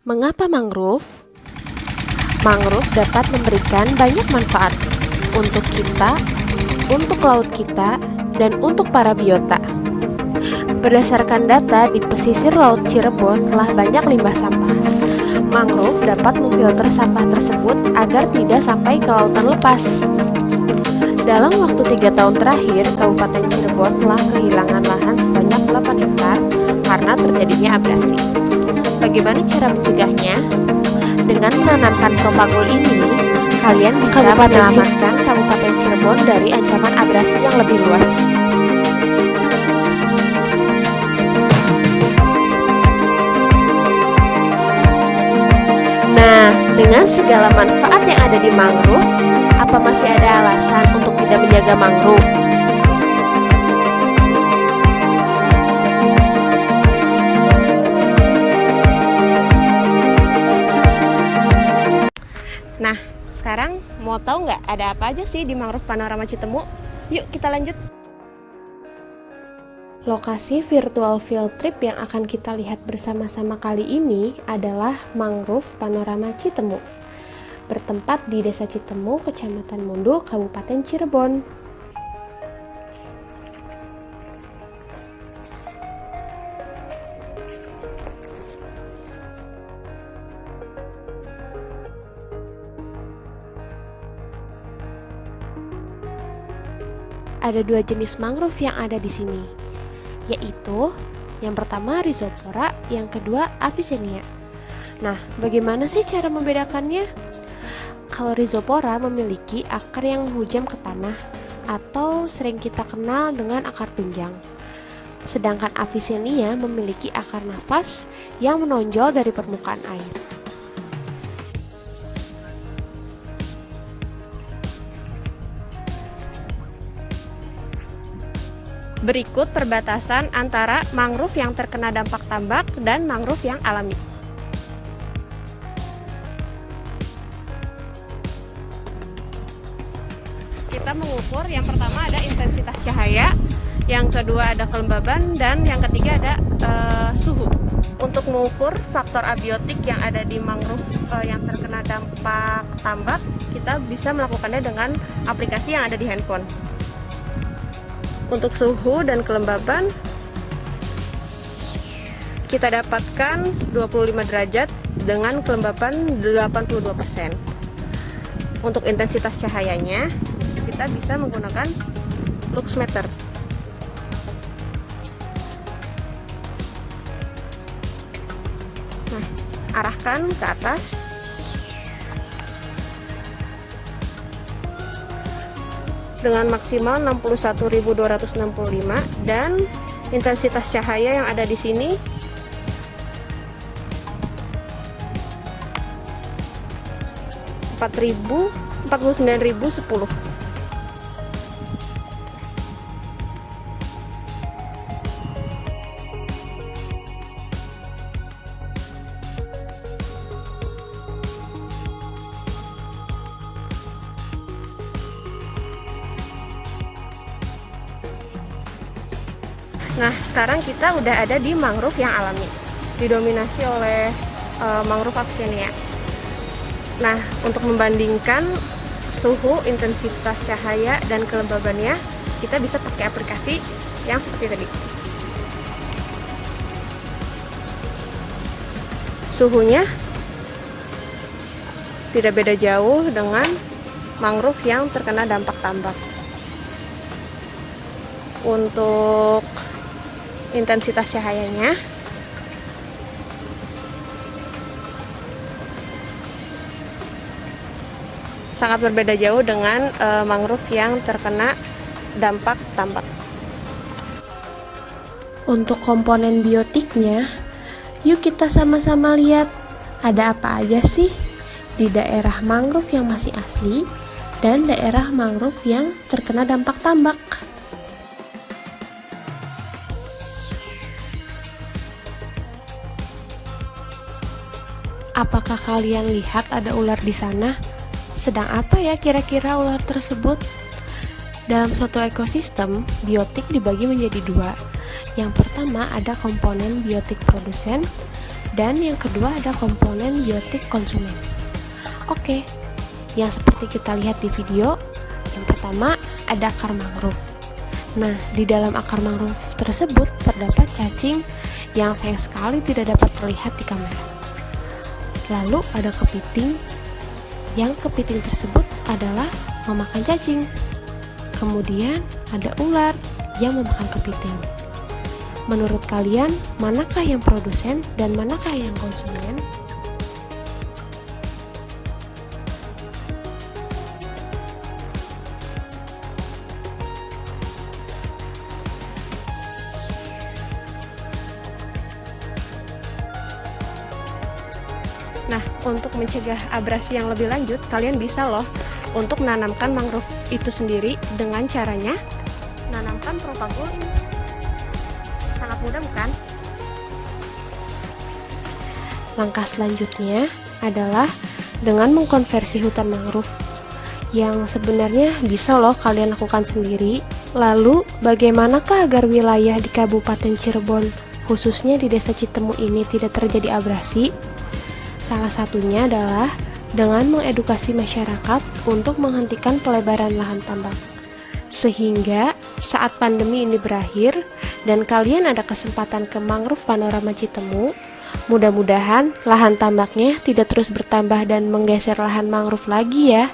Mengapa mangrove? Mangrove dapat memberikan banyak manfaat untuk kita, untuk laut kita, dan untuk para biota. Berdasarkan data di pesisir Laut Cirebon telah banyak limbah sampah. Mangrove dapat memfilter sampah tersebut agar tidak sampai ke lautan lepas. Dalam waktu 3 tahun terakhir, Kabupaten Cirebon telah kehilangan lahan sebanyak 8 hektar karena terjadinya abrasi. Bagaimana cara mencegahnya? Dengan menanamkan propagul ini, kalian bisa menyelamatkan Kabupaten Cirebon dari ancaman abrasi yang lebih luas. Nah, dengan segala manfaat yang ada di mangrove, apa masih ada alasan untuk tidak menjaga mangrove? Nah, sekarang mau tahu nggak ada apa aja sih di Mangrove Panorama Citemu? Yuk kita lanjut. Lokasi virtual field trip yang akan kita lihat bersama-sama kali ini adalah Mangrove Panorama Citemu, bertempat di Desa Citemu, Kecamatan Mundu, Kabupaten Cirebon. Ada 2 jenis mangrove yang ada di sini, yaitu yang pertama Rhizopora, yang kedua Avicennia. Nah, bagaimana sih cara membedakannya? Kalau Rhizopora memiliki akar yang menghujam ke tanah atau sering kita kenal dengan akar tunjang. Sedangkan Avicennia memiliki akar nafas yang menonjol dari permukaan air. Berikut perbatasan antara mangrove yang terkena dampak tambak dan mangrove yang alami. Kita mengukur, yang pertama ada intensitas cahaya, yang kedua ada kelembaban, dan yang ketiga ada suhu. Untuk mengukur faktor abiotik yang ada di mangrove yang terkena dampak tambak, kita bisa melakukannya dengan aplikasi yang ada di handphone. Untuk suhu dan kelembaban, kita dapatkan 25 derajat dengan kelembaban 82%. Untuk intensitas cahayanya, kita bisa menggunakan luxmeter. Nah, arahkan ke atas. Dengan maksimal 61.265 dan intensitas cahaya yang ada di sini empat 49.010. Nah, sekarang kita udah ada di mangrove yang alami, didominasi oleh mangrove Avicennia. Nah, untuk membandingkan suhu, intensitas cahaya, dan kelembabannya, kita bisa pakai aplikasi yang seperti tadi. Suhunya tidak beda jauh dengan mangrove yang terkena dampak tambak. Untuk intensitas cahayanya sangat berbeda jauh dengan mangrove yang terkena dampak tambak. Untuk komponen biotiknya, yuk kita sama-sama lihat ada apa aja sih di daerah mangrove yang masih asli dan daerah mangrove yang terkena dampak tambak. Apakah kalian lihat ada ular di sana? Sedang apa ya kira-kira ular tersebut? Dalam suatu ekosistem, biotik dibagi menjadi 2. Yang pertama ada komponen biotik produsen, Dan yang kedua ada komponen biotik konsumen. Oke, yang seperti kita lihat di video, yang pertama ada akar mangrove. Nah, di dalam akar mangrove tersebut terdapat cacing yang sayang sekali tidak dapat terlihat di kamera. Lalu ada kepiting, yang kepiting tersebut adalah memakan cacing. Kemudian ada ular yang memakan kepiting. Menurut kalian, manakah yang produsen dan manakah yang konsumen? Nah, untuk mencegah abrasi yang lebih lanjut, kalian bisa loh untuk menanamkan mangrove itu sendiri dengan caranya menanamkan propagul ini. Sangat mudah bukan? Langkah selanjutnya adalah dengan mengkonversi hutan mangrove yang sebenarnya bisa loh kalian lakukan sendiri. Lalu, bagaimanakah agar wilayah di Kabupaten Cirebon, khususnya di Desa Citemu ini tidak terjadi abrasi? Salah satunya adalah dengan mengedukasi masyarakat untuk menghentikan pelebaran lahan tambak. Sehingga saat pandemi ini berakhir dan kalian ada kesempatan ke mangrove panorama Citemu, mudah-mudahan lahan tambaknya tidak terus bertambah dan menggeser lahan mangrove lagi ya.